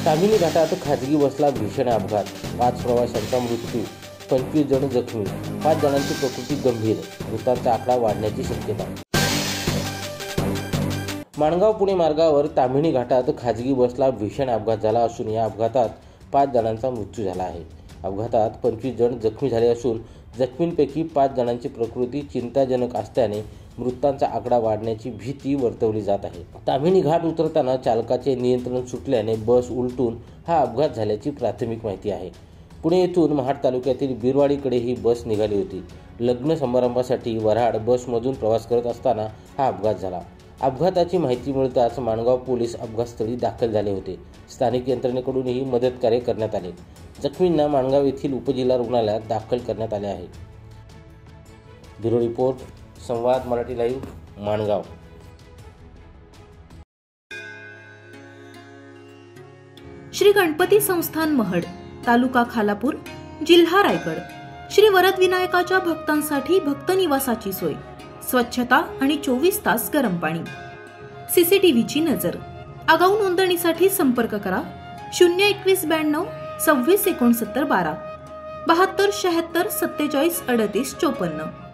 ताम्हिणी घाटात खाजगी बसला भीषण अपघात, 5 प्रवाशांचा मृत्यू, 25 जण जखमी, 5 जणांची प्रकृती गंभीर, मृतांचा आकडा वाढण्याची शक्यता. माणगाव पुणे मार्गावर ताम्हिणी घाटात खाजगी बसला भीषण अपघात झाला असून या अपघातात 5 जणांचा मृत्यू झाला आहे. अपघातात 25 जण जखमी झाले असून जखमींपैकी 5 जणांची प्रकृती चिंताजनक असल्याने मृतांचा आकडा वाढण्याची भीती वर्तवली जात आहे. ताम्हिणी घाट उतरताना चालकाचे नियंत्रण सुटल्याने बस उलटून हा अपघात झाल्याची प्राथमिक माहिती आहे. पुणे येथून महाड तालुक्यातील बिरवाडीकडे ही बस निघाली होती. लग्न समारंभासाठी वऱ्हाड बसमधून प्रवास करत असताना हा अपघात झाला. अपघाताची माहिती मिळताच माणगाव पोलीस अपघातस्थळी दाखल झाले होते. स्थानिक यंत्रणेकडूनही मदतकार्य करण्यात आले. जखमींना माणगाव येथील उपजिल्हा रुग्णालयात दाखल करण्यात आले आहे. ब्युरो रिपोर्ट, संवाद मराठी लाईव्ह, माणगाव. श्री गणपती संस्थान महड, तालुका खालापूर, जिल्हा रायगड. श्री वरद विनायकाच्या भक्तांसाठी भक्त निवासाची सोय, स्वच्छता आणि 24 तास गरम पाणी, सीसीटीव्हीची नजर. आगाऊ नोंदणीसाठी संपर्क करा 02192 26 69 12 72 76 47 38 54.